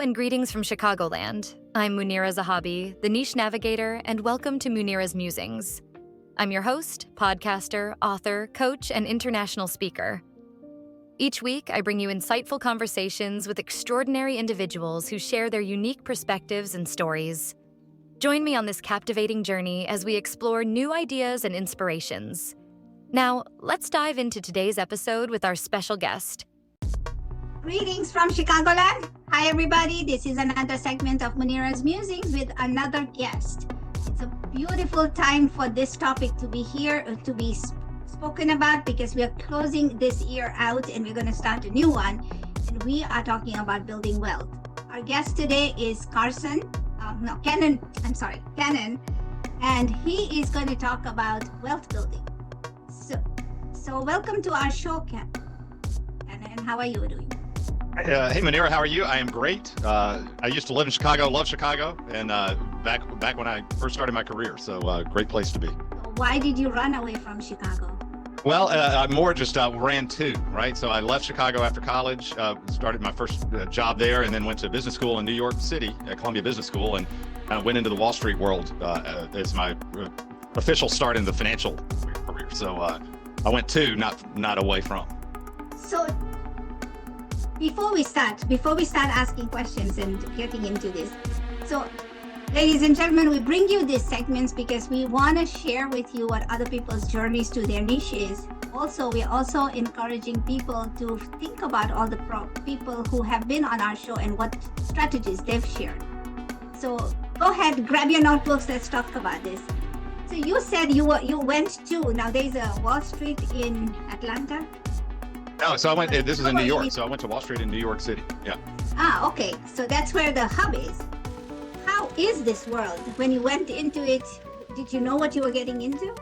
and greetings from Chicagoland. I'm Munira Zahabi, the Niche Navigator, and welcome to Munira's Musings. I'm your host, podcaster, author, coach, and international speaker. Each week, I bring you insightful conversations with extraordinary individuals who share their unique perspectives and stories. Join me on this captivating journey as we explore new ideas and inspirations. Now, let's dive into today's episode with our special guest. Greetings from Chicagoland. Hi, everybody. This is another segment of Munira's Musings with another guest. It's a beautiful time for this topic to be here, to be spoken about, because we are closing this year out and we're going to start a new one. And we are talking about building wealth. Our guest today is Cannon, and he is going to talk about wealth building. So welcome to our show, Cannon. And how are you doing? Hey Munira, how are you? I am great. I used to live in Chicago, love Chicago, and back when I first started my career, so great place to be. Why did you run away from Chicago? Well, I more just ran too, right? So I left Chicago after college, started my first job there, and then went to business school in New York City at Columbia Business School, and went into the Wall Street world as my official start in the financial career. So I went to, not away from. So before we start asking questions and getting into this, so ladies and gentlemen, we bring you these segments because we want to share with you what other people's journeys to their niche is. Also, we're also encouraging people to think about all the people who have been on our show and what strategies they've shared. So go ahead, grab your notebooks, let's talk about this. So you said you went to, now there's a Wall Street in Atlanta? No, so this is in New York, so I went to Wall Street in New York City, yeah. Okay, so that's where the hub is. How is this world? When you went into it, did you know what you were getting into?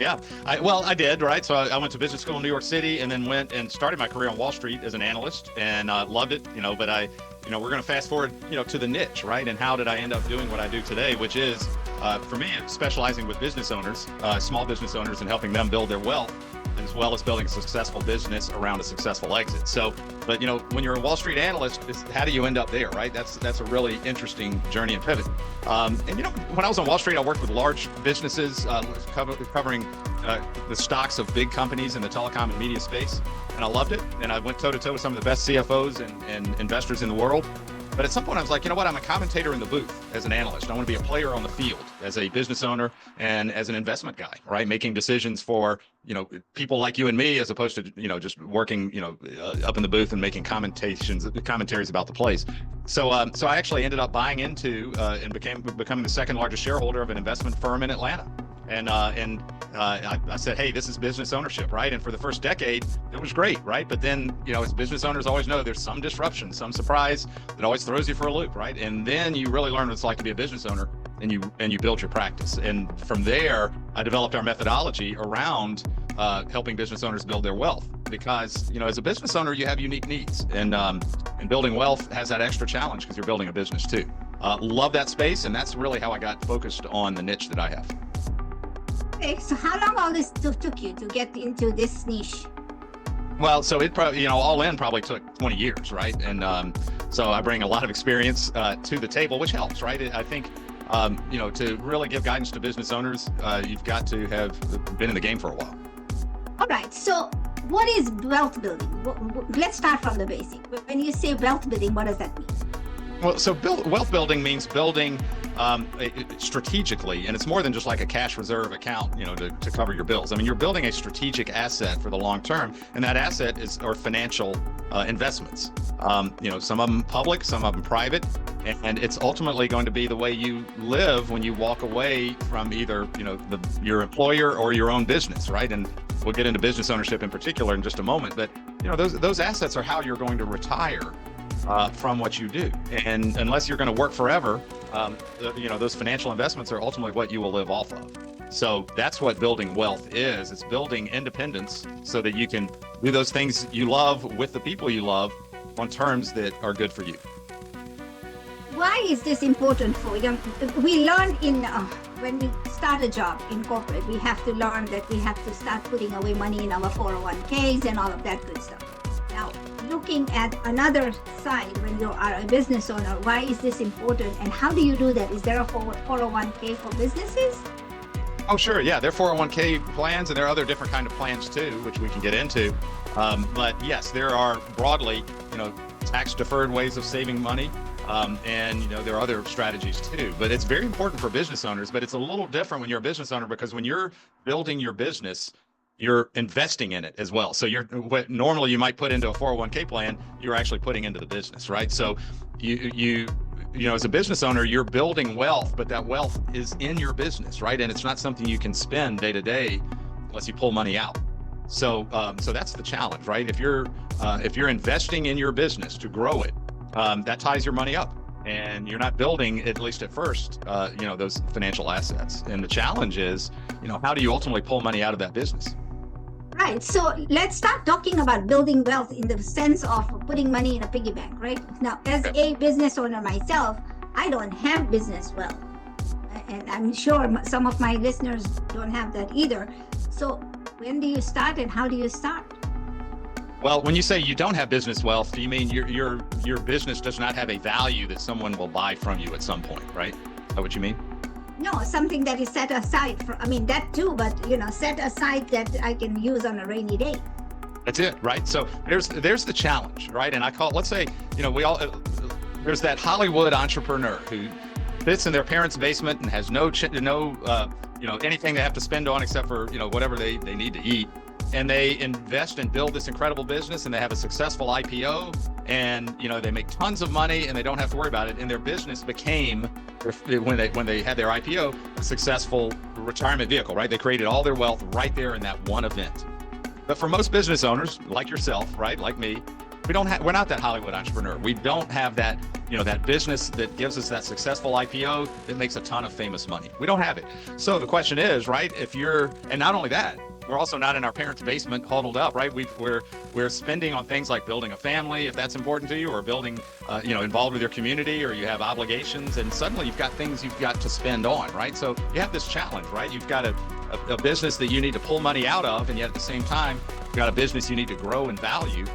Yeah, I did, right? So I went to business school in New York City and then went and started my career on Wall Street as an analyst and loved it, but we're going to fast forward, to the niche, right? And how did I end up doing what I do today, which is, for me, specializing with business owners, small business owners, and helping them build their wealth, as well as building a successful business around a successful exit. So, but when you're a Wall Street analyst, how do you end up there, right? That's a really interesting journey and pivot. And when I was on Wall Street, I worked with large businesses, covering the stocks of big companies in the telecom and media space, and I loved it. And I went toe to toe with some of the best CFOs and investors in the world. But at some point I was like, I'm a commentator in the booth as an analyst. I want to be a player on the field as a business owner and as an investment guy, right? Making decisions for, people like you and me, as opposed to, just working, up in the booth and making commentaries about the place. So I actually ended up buying into and becoming the second largest shareholder of an investment firm in Atlanta. And I said, hey, this is business ownership, right? And for the first decade, it was great, right? But then, as business owners always know, there's some disruption, some surprise that always throws you for a loop, right? And then you really learn what it's like to be a business owner, and you build your practice. And from there, I developed our methodology around helping business owners build their wealth. Because, as a business owner, you have unique needs, and building wealth has that extra challenge because you're building a business too. Love that space, and that's really how I got focused on the niche that I have. Okay, so how long all this took you to get into this niche? Well, so it probably, all in probably took 20 years, right? And so I bring a lot of experience to the table, which helps, right? I think, to really give guidance to business owners, you've got to have been in the game for a while. All right, so what is wealth building? Let's start from the basic. When you say wealth building, what does that mean? Well, so wealth building means building strategically, and it's more than just like a cash reserve account, to cover your bills. I mean, you're building a strategic asset for the long term, and that asset are financial investments. Some of them public, some of them private, and it's ultimately going to be the way you live when you walk away from either, your employer or your own business, right? And we'll get into business ownership in particular in just a moment, but those assets are how you're going to retire from what you do. And unless you're going to work forever, those financial investments are ultimately what you will live off of. So that's what building wealth is. It's building independence so that you can do those things you love with the people you love on terms that are good for you. Why is this important for young people? We learn when we start a job in corporate, we have to learn that we have to start putting away money in our 401ks and all of that good stuff. Now, looking at another side when you are a business owner, why is this important and how do you do that? Is there a 401k for businesses? Oh, sure. Yeah, there are 401k plans, and there are other different kind of plans too, which we can get into. But yes, there are broadly, tax deferred ways of saving money. And there are other strategies too, but it's very important for business owners, but it's a little different when you're a business owner, because when you're building your business, you're investing in it as well. So what normally you might put into a 401k plan, you're actually putting into the business, right? So you as a business owner, you're building wealth, but that wealth is in your business, right? And it's not something you can spend day to day unless you pull money out. So that's the challenge, right? If you're investing in your business to grow it, that ties your money up, and you're not building, at least at first, those financial assets. And the challenge is, how do you ultimately pull money out of that business? Right. So let's start talking about building wealth in the sense of putting money in a piggy bank, right? Now, as a business owner myself, I don't have business wealth. And I'm sure some of my listeners don't have that either. So when do you start and how do you start? Well, when you say you don't have business wealth, do you mean your business does not have a value that someone will buy from you at some point, right? Is that what you mean? No, something that is set aside for, that too, but set aside that I can use on a rainy day. That's it, right? So there's the challenge, right? And I call it, let's say, there's that Hollywood entrepreneur who sits in their parents' basement and has no anything they have to spend on except for, whatever they need to eat. And they invest and build this incredible business, and they have a successful IPO, and they make tons of money, and they don't have to worry about it. And their business became, when they had their IPO, a successful retirement vehicle, right? They created all their wealth right there in that one event. But for most business owners, like yourself, right, like me, we're not that Hollywood entrepreneur. We don't have that, that business that gives us that successful IPO that makes a ton of famous money. We don't have it. So the question is, right, and not only that, we're also not in our parents' basement huddled up, right? We're spending on things like building a family, if that's important to you, or building, involved with your community, or you have obligations, and suddenly you've got things you've got to spend on, right? So you have this challenge, right? You've got a business that you need to pull money out of, and yet at the same time, you've got a business you need to grow and value.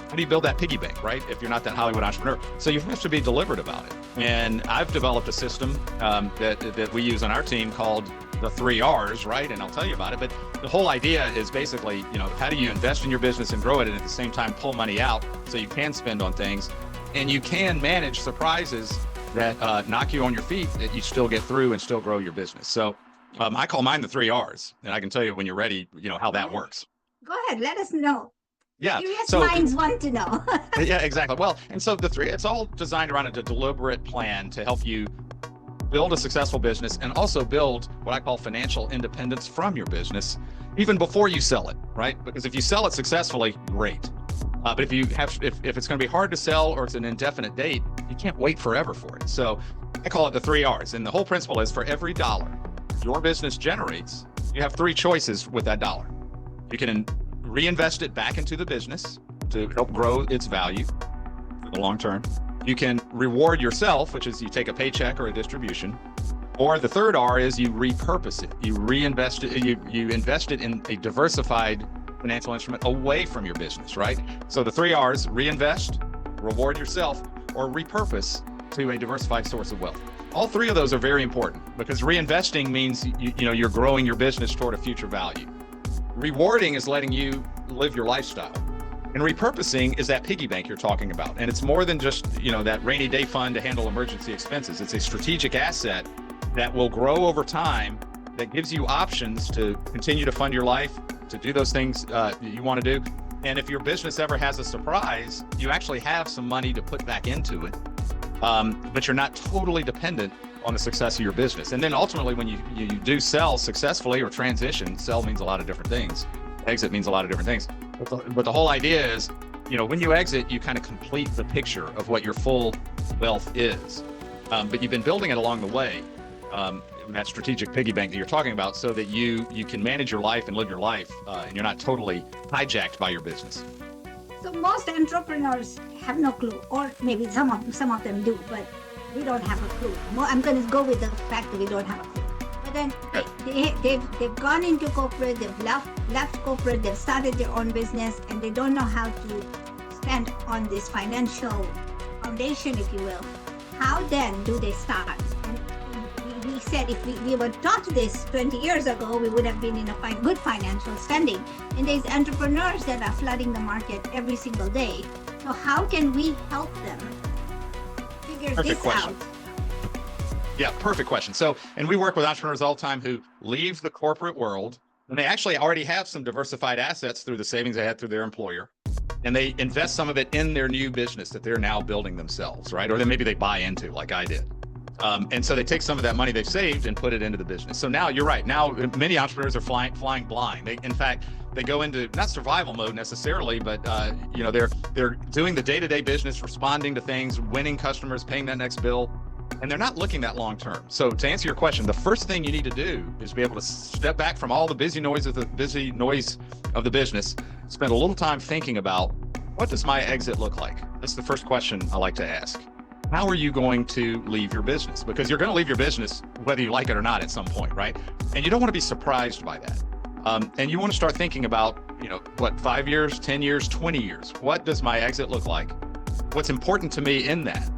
How do you build that piggy bank, right? If you're not that Hollywood entrepreneur. So you have to be deliberate about it. And I've developed a system that we use on our team called the 3 R's, right? And I'll tell you about it. But the whole idea is basically, how do you invest in your business and grow it, and at the same time pull money out so you can spend on things, and you can manage surprises that knock you on your feet, that you still get through and still grow your business. So I call mine the 3 R's, and I can tell you when you're ready, how that works. Go ahead, let us know. Yeah. Curious minds want to know. Yeah, exactly. Well, and so it's all designed around a deliberate plan to help you build a successful business, and also build what I call financial independence from your business, even before you sell it, right? Because if you sell it successfully, great. But if it's going to be hard to sell, or it's an indefinite date, you can't wait forever for it. So I call it the 3 R's. And the whole principle is, for every dollar your business generates, you have 3 choices with that dollar. You can reinvest it back into the business to help grow its value for the long term. You can reward yourself, which is you take a paycheck or a distribution. Or the 3rd R is you repurpose it. You reinvest it, you invest it in a diversified financial instrument away from your business, right? So the 3 R's: reinvest, reward yourself, or repurpose to a diversified source of wealth. All 3 of those are very important, because reinvesting means you're growing your business toward a future value. Rewarding is letting you live your lifestyle. And repurposing is that piggy bank you're talking about. And it's more than just, that rainy day fund to handle emergency expenses. It's a strategic asset that will grow over time, that gives you options to continue to fund your life, to do those things that you want to do. And if your business ever has a surprise, you actually have some money to put back into it. But you're not totally dependent on the success of your business. And then ultimately, when you do sell successfully, or transition, sell means a lot of different things. Exit means a lot of different things. But the whole idea is, when you exit, you kind of complete the picture of what your full wealth is. But you've been building it along the way, in that strategic piggy bank that you're talking about, so that you can manage your life and live your life, and you're not totally hijacked by your business. So most entrepreneurs have no clue, or maybe some of them do, but we don't have a clue. I'm going to go with the fact that we don't have a clue. But then they've gone into corporate, they've left corporate, they've started their own business, and they don't know how to spent on this financial foundation, if you will, how then do they start? And we said if we were taught this 20 years ago, we would have been in a good financial standing. And there's entrepreneurs that are flooding the market every single day. So how can we help them figure this out? Yeah, perfect question. So, and we work with entrepreneurs all the time who leave the corporate world and they actually already have some diversified assets through the savings they had through their employer. And they invest some of it in their new business that they're now building themselves, right? Or then maybe they buy into like I did. And so they take some of that money they've saved and put it into the business. So now you're right. Now many entrepreneurs are flying blind. In fact, they go into not survival mode necessarily, but they're doing the day-to-day business, responding to things, winning customers, paying that next bill, and they're not looking that long term. So to answer your question, the first thing you need to do is be able to step back from all the busy noise of the business, spend a little time thinking about what does my exit look like? That's the first question I like to ask. How are you going to leave your business? Because you're going to leave your business whether you like it or not at some point, right? And you don't want to be surprised by that. And you want to start thinking about, 5 years, 10 years, 20 years. What does my exit look like? What's important to me in that?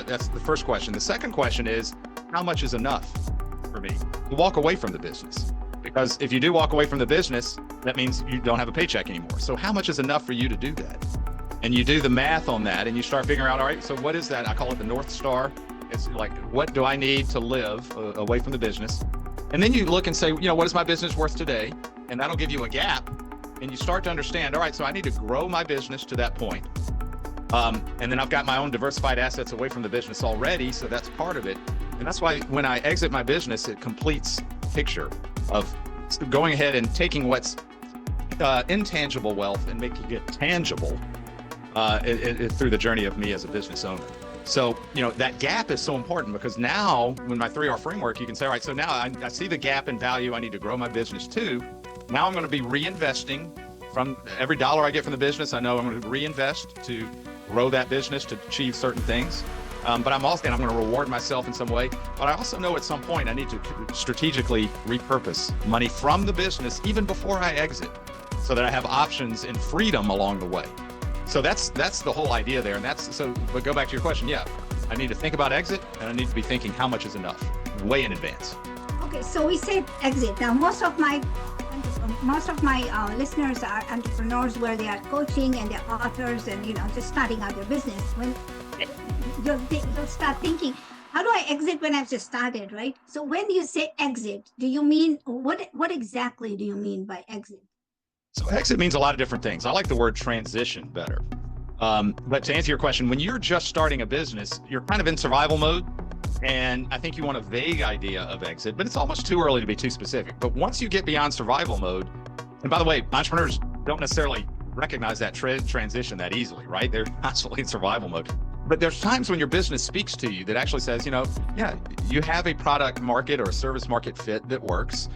That's the first question. The second question is, how much is enough for me to walk away from the business? Because if you do walk away from the business, that means you don't have a paycheck anymore. So how much is enough for you to do that? And you do the math on that and you start figuring out, all right, so what is that? I call it the North Star. It's like, what do I need to live away from the business? And then you look and say, what is my business worth today? And that'll give you a gap. And you start to understand, all right, so I need to grow my business to that point. And then I've got my own diversified assets away from the business already. So that's part of it. And that's why when I exit my business, it completes the picture of going ahead and taking what's intangible wealth and making it tangible through the journey of me as a business owner. So, that gap is so important because now when my 3R framework, you can say, all right, so now I see the gap in value I need to grow my business to. Now I'm going to be reinvesting from every dollar I get from the business. I know I'm going to reinvest to grow that business to achieve certain things. But I'm going to reward myself in some way. But I also know at some point I need to strategically repurpose money from the business even before I exit so that I have options and freedom along the way. So that's the whole idea there. But go back to your question. Yeah, I need to think about exit and I need to be thinking how much is enough way in advance. Okay, so we said exit. Now, most of my listeners are entrepreneurs where they are coaching and they're authors and, just starting out their business. When you'll start thinking, how do I exit when I've just started, right? So when you say exit, do you mean, what exactly do you mean by exit? So exit means a lot of different things. I like the word transition better. But to answer your question, when you're just starting a business, you're kind of in survival mode. And I think you want a vague idea of exit, but it's almost too early to be too specific. But once you get beyond survival mode, and by the way, entrepreneurs don't necessarily recognize that transition that easily, right? They're constantly in survival mode. But there's times when your business speaks to you that actually says, you have a product market or a service market fit that works.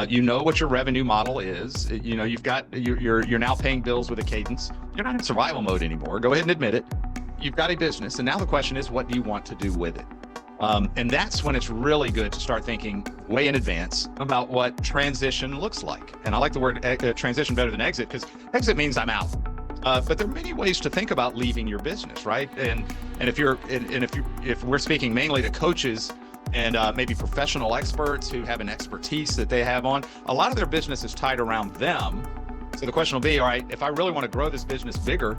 You know what your revenue model is. You're now paying bills with a cadence. You're not in survival mode anymore. Go ahead and admit it. You've got a business. And now the question is, what do you want to do with it? And that's when it's really good to start thinking way in advance about what transition looks like. And I like the word transition better than exit because exit means I'm out. But there are many ways to think about leaving your business, right? And if we're speaking mainly to coaches and maybe professional experts who have an expertise that they have on, a lot of their business is tied around them. So the question will be, all right, if I really want to grow this business bigger,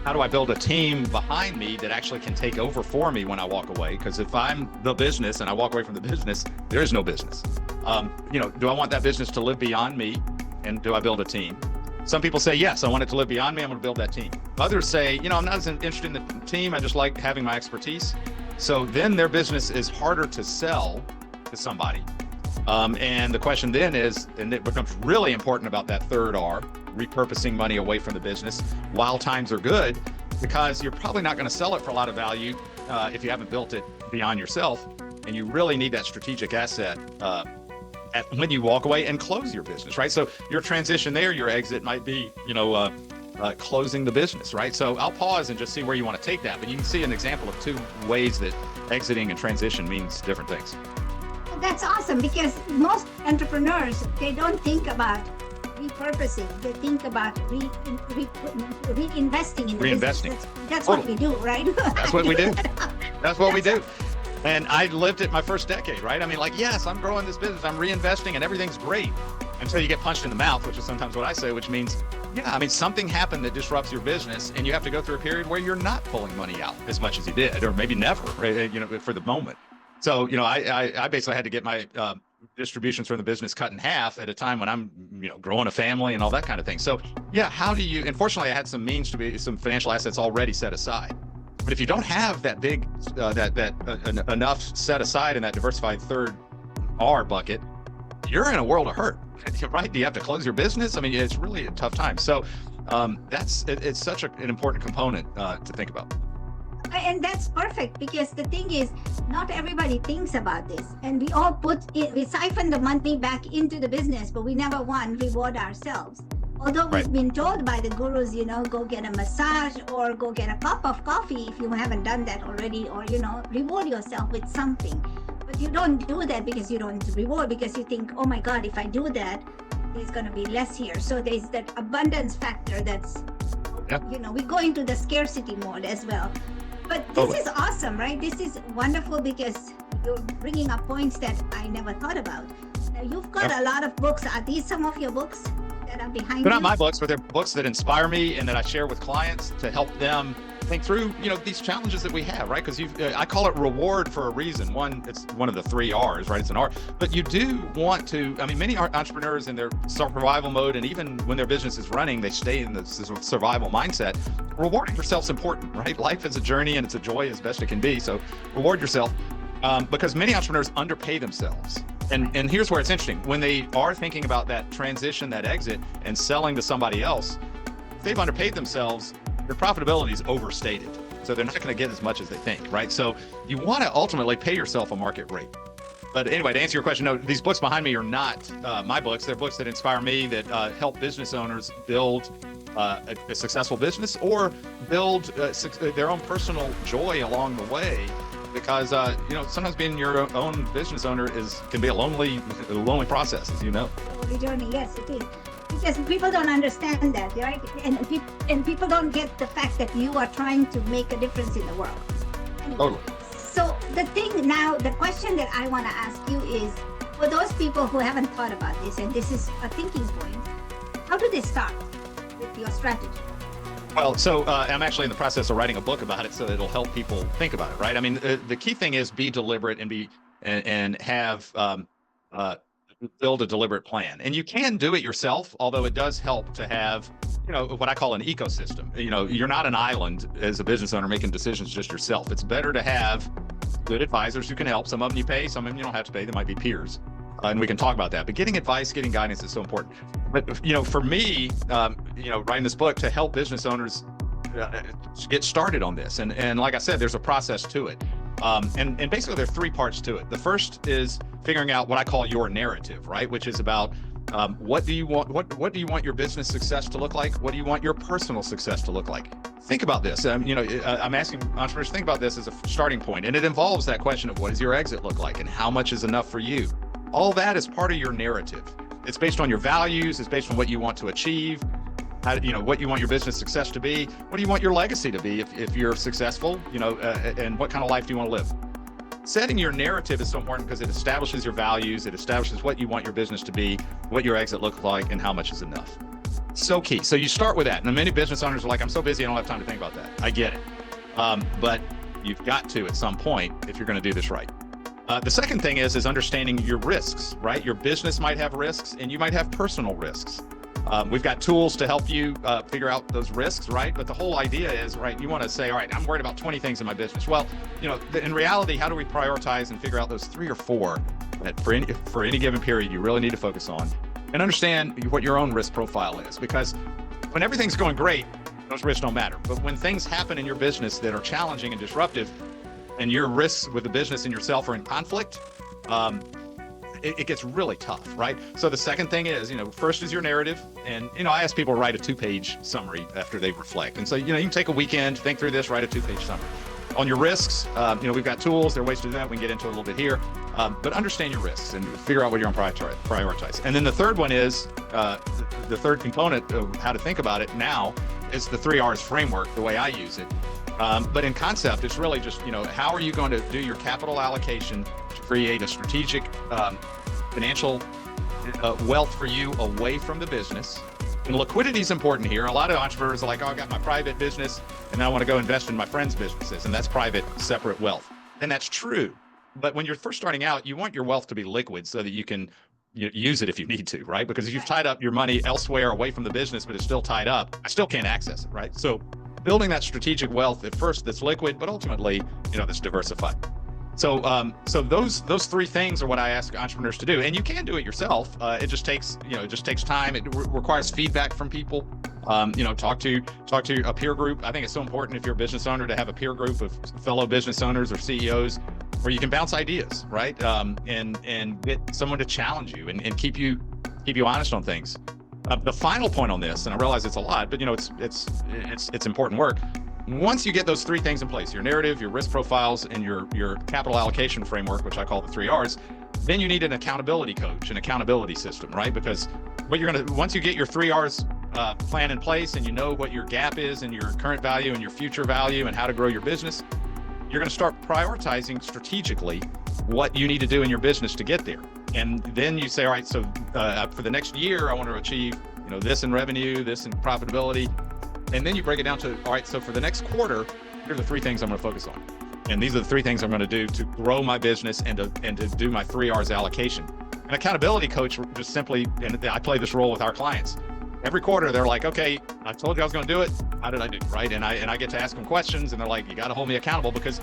how do I build a team behind me that actually can take over for me when I walk away? Because if I'm the business and I walk away from the business, there is no business. Do I want that business to live beyond me? And do I build a team? Some people say, yes, I want it to live beyond me. I'm going to build that team. Others say, I'm not as interested in the team. I just like having my expertise. So then their business is harder to sell to somebody. And the question then is, and it becomes really important about that third R, repurposing money away from the business while times are good, because you're probably not going to sell it for a lot of value if you haven't built it beyond yourself. And you really need that strategic asset when you walk away and close your business, right? So your transition there, your exit might be, closing the business, right? So I'll pause and just see where you want to take that. But you can see an example of two ways that exiting and transition means different things. That's awesome because most entrepreneurs, they don't think about repurposing. They think about reinvesting in the Reinvesting. business. That's what we do, right? That's what we do. That's what we do. And I lived it my first decade, right? I mean, like, yes, I'm growing this business, I'm reinvesting, and everything's great until you get punched in the mouth, which is sometimes what I say, which means, yeah, I mean, something happened that disrupts your business, and you have to go through a period where you're not pulling money out as much as you did, or maybe never, right? For the moment. So, I basically had to get my distributions from the business cut in half at a time when I'm, growing a family and all that kind of thing. So, yeah, how do you? And fortunately, I had some means to be some financial assets already set aside. But if you don't have that big, enough set aside in that diversified third R bucket, you're in a world of hurt, right? Do you have to close your business? I mean, it's really a tough time. So it's such an important component to think about. And that's perfect, because the thing is, not everybody thinks about this, and we all we siphon the money back into the business, but we never reward ourselves. Although we've been told by the gurus, go get a massage or go get a cup of coffee if you haven't done that already, or, reward yourself with something. But you don't do that because you don't reward, because you think, oh my God, if I do that, there's going to be less here. So there's that abundance factor that's, we go into the scarcity mode as well. But this is awesome, right? This is wonderful, because you're bringing up points that I never thought about. Now, you've got a lot of books. Are these some of your books that are behind you? They're not my books, but they're books that inspire me and that I share with clients to help them think through, these challenges that we have, right? Because I call it reward for a reason. One, it's one of the 3 R's, right? It's an R. But you do want to, many entrepreneurs in their survival mode, and even when their business is running, they stay in the survival mindset. Rewarding yourself is important, right? Life is a journey and it's a joy as best it can be. So reward yourself, because many entrepreneurs underpay themselves. And here's where it's interesting. When they are thinking about that transition, that exit, and selling to somebody else, if they've underpaid themselves, their profitability is overstated. So they're not going to get as much as they think, right? So you want to ultimately pay yourself a market rate. But anyway, to answer your question, no, these books behind me are not my books. They're books that inspire me, that help business owners build a successful business, or build their own personal joy along the way. Because sometimes being your own business owner can be a lonely process, as you know. Lonely journey, yes, it is. Because people don't understand that, right? And people don't get the fact that you are trying to make a difference in the world. Anyway, Totally. So the question that I want to ask you is, for those people who haven't thought about this, and this is a thinking point, how do they start with your strategy? Well, so I'm actually in the process of writing a book about it, so it'll help people think about it, right? I mean, the key thing is be deliberate and have build a deliberate plan. And you can do it yourself, although it does help to have, what I call an ecosystem. You're not an island as a business owner making decisions just yourself. It's better to have good advisors who can help. Some of them you pay, some of them you don't have to pay. They might be peers. And we can talk about that. But getting advice, getting guidance is so important. But, for me, writing this book to help business owners get started on this. And like I said, there's a process to it. And basically there are 3 parts to it. The first is figuring out what I call your narrative, right? Which is about what do you want? What do you want your business success to look like? What do you want your personal success to look like? Think about this. I'm asking entrepreneurs to think about this as a starting point, and it involves that question of what does your exit look like, and how much is enough for you? All that is part of your narrative. It's based on your values. It's based on what you want to achieve. What you want your business success to be. What do you want your legacy to be if you're successful? And what kind of life do you want to live? Setting your narrative is so important because it establishes your values. It establishes what you want your business to be, what your exit looks like, and how much is enough. So key. So you start with that. And many business owners are like, I'm so busy, I don't have time to think about that. I get it. But you've got to at some point if you're going to do this right. The second thing is understanding your risks, right? Your business might have risks and you might have personal risks. We've got tools to help you figure out those risks, right? But the whole idea is, right, you want to say, all right, I'm worried about 20 things in my business. Well, in reality, how do we prioritize and figure out those 3 or 4 that for any given period you really need to focus on, and understand what your own risk profile is? Because when everything's going great, those risks don't matter. But when things happen in your business that are challenging and disruptive, and your risks with the business and yourself are in conflict, it gets really tough, right? So the second thing is, first is your narrative. And, I ask people to write a 2-page summary after they reflect. And so, you can take a weekend, think through this, write a 2-page summary. On your risks, we've got tools, there are ways to do that. We can get into a little bit here. But understand your risks and figure out what you're going to prioritize. And then the third one is the third component of how to think about it now is the 3 R's framework, the way I use it. But in concept, it's really just, how are you going to do your capital allocation to create a strategic financial wealth for you away from the business? And liquidity is important here. A lot of entrepreneurs are like, oh, I got my private business and I want to go invest in my friends' businesses, and that's private, separate wealth. And that's true. But when you're first starting out, you want your wealth to be liquid so that you can use it if you need to, right? Because if you've tied up your money elsewhere away from the business, but it's still tied up, I still can't access it, right? So building that strategic wealth at first that's liquid, but ultimately, that's diversified. So those 3 things are what I ask entrepreneurs to do, and you can do it yourself. It just takes time. It requires feedback from people. Talk to a peer group. I think it's so important if you're a business owner to have a peer group of fellow business owners or CEOs where you can bounce ideas, right? And get someone to challenge you and keep you honest on things. The final point on this, and I realize it's a lot, but it's important work. Once you get those 3 things in place, your narrative, your risk profiles, and your capital allocation framework, which I call the 3 R's, then you need an accountability coach, an accountability system, right? Because once you get your 3 R's plan in place and you know what your gap is and your current value and your future value and how to grow your business, you're going to start prioritizing strategically what you need to do in your business to get there. And then you say, all right, so for the next year, I want to achieve, this in revenue, this in profitability. And then you break it down to, all right, so for the next quarter, here are the 3 things I'm going to focus on. And these are the 3 things I'm going to do to grow my business and to do my 3 R's allocation. An accountability coach just simply, and I play this role with our clients. Every quarter, they're like, okay, I told you I was going to do it. How did I do? Right? And I get to ask them questions, and they're like, you got to hold me accountable, because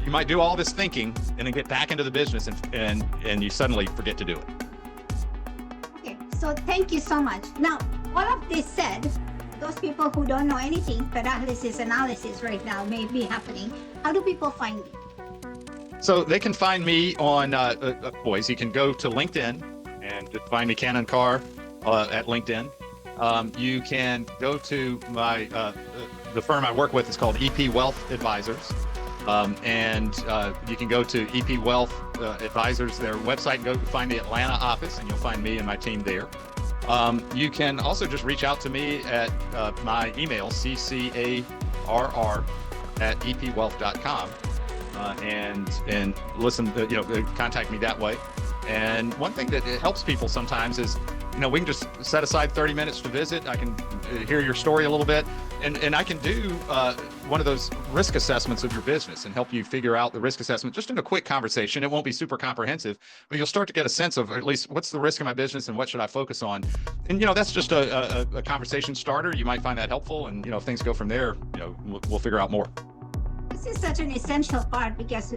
you might do all this thinking and then get back into the business and you suddenly forget to do it. Okay, so thank you so much. Now, all of this said, those people who don't know anything, paralysis analysis right now may be happening. How do people find you? So they can find me on, boys, you can go to LinkedIn and just find me, Cannon Carr, at LinkedIn. You can go to my, the firm I work with is called EP Wealth Advisors. And you can go to EP Wealth Advisors, their website, and go find the Atlanta office, and you'll find me and my team there. You can also just reach out to me at my email, ccarr@epwealth.com, and listen, contact me that way. And one thing that helps people sometimes is, we can just set aside 30 minutes to visit. I can hear your story a little bit, and I can do one of those risk assessments of your business and help you figure out the risk assessment just in a quick conversation. It won't be super comprehensive, but you'll start to get a sense of at least what's the risk in my business and what should I focus on. And, that's just a conversation starter. You might find that helpful, and, if things go from there, we'll figure out more. This is such an essential part, because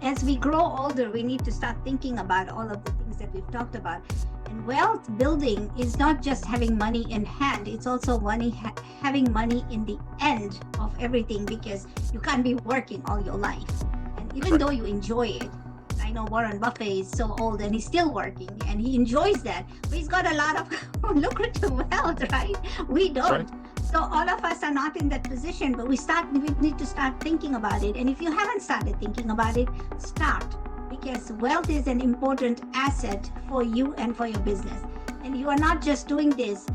as we grow older, we need to start thinking about all of the things that we've talked about. And wealth building is not just having money in hand, it's also having money in the end of everything, because you can't be working all your life. And even though you enjoy it, I know Warren Buffett is so old and he's still working and he enjoys that, but he's got a lot of lucrative wealth, right? We don't. So all of us are not in that position, but we need to start thinking about it. And if you haven't started thinking about it, start, because wealth is an important asset for you and for your business. And you are not just doing this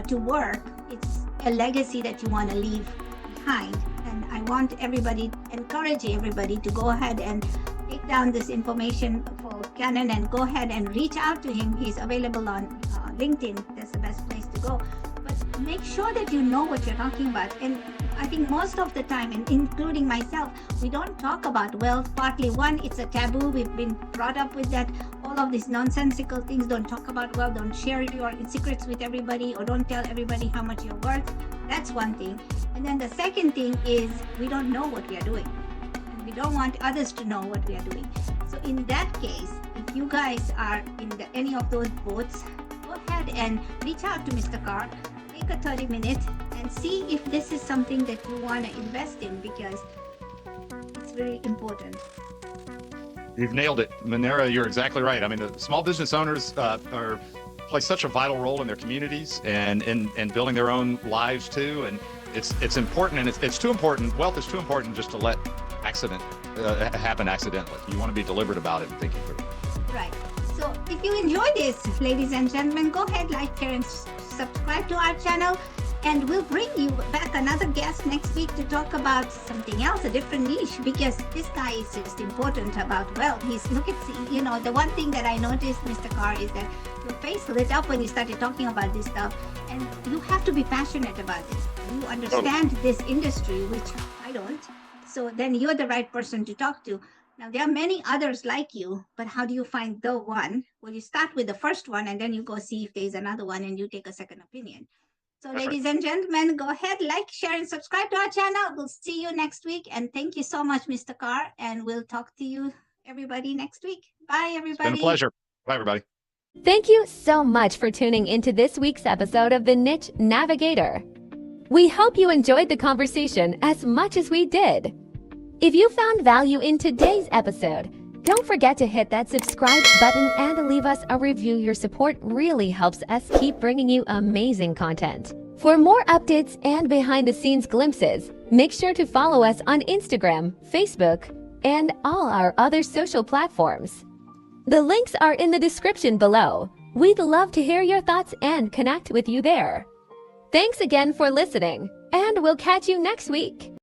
to work. It's a legacy that you want to leave behind. And I want encourage everybody to go ahead and take down this information for Cannon and go ahead and reach out to him. He's available on LinkedIn. That's the best place to go. But make sure that you know what you're talking about. And I think most of the time, and including myself, we don't talk about wealth. Partly, one, it's a taboo. We've been brought up with that. All of these nonsensical things. Don't talk about wealth. Don't share your secrets with everybody, or don't tell everybody how much you're worth. That's one thing. And then the second thing is we don't know what we are doing. And we don't want others to know what we are doing. So in that case, if you guys are in any of those boats, go ahead and reach out to Mr. Carr. Take a 30-minute and see if this is something that you want to invest in, because it's very important. You've nailed it, Munira. You're exactly right. I mean, the small business owners play such a vital role in their communities and building their own lives too. And it's important, and it's too important. Wealth is too important just to let accident happen accidentally. You want to be deliberate about it and thinking through it. Right. So if you enjoy this, ladies and gentlemen, go ahead, like, share, and subscribe to our channel. And we'll bring you back another guest next week to talk about something else, a different niche, because this guy is just important about wealth. Look at, the one thing that I noticed, Mr. Carr, is that your face lit up when you started talking about this stuff. And you have to be passionate about this. You understand this industry, which I don't. So then you're the right person to talk to. Now, there are many others like you, but how do you find the one? Well, you start with the first one, and then you go see if there's another one, and you take a second opinion. So, ladies and gentlemen, go ahead, like, share, and subscribe to our channel. We'll see you next week. And thank you so much, Mr. Carr. And we'll talk to you, everybody, next week. Bye, everybody. It's been a pleasure. Bye, everybody. Thank you so much for tuning into this week's episode of the Niche Navigator. We hope you enjoyed the conversation as much as we did. If you found value in today's episode, don't forget to hit that subscribe button and leave us a review. Your support really helps us keep bringing you amazing content. For more updates and behind-the-scenes glimpses, make sure to follow us on Instagram, Facebook, and all our other social platforms. The links are in the description below. We'd love to hear your thoughts and connect with you there. Thanks again for listening, and we'll catch you next week.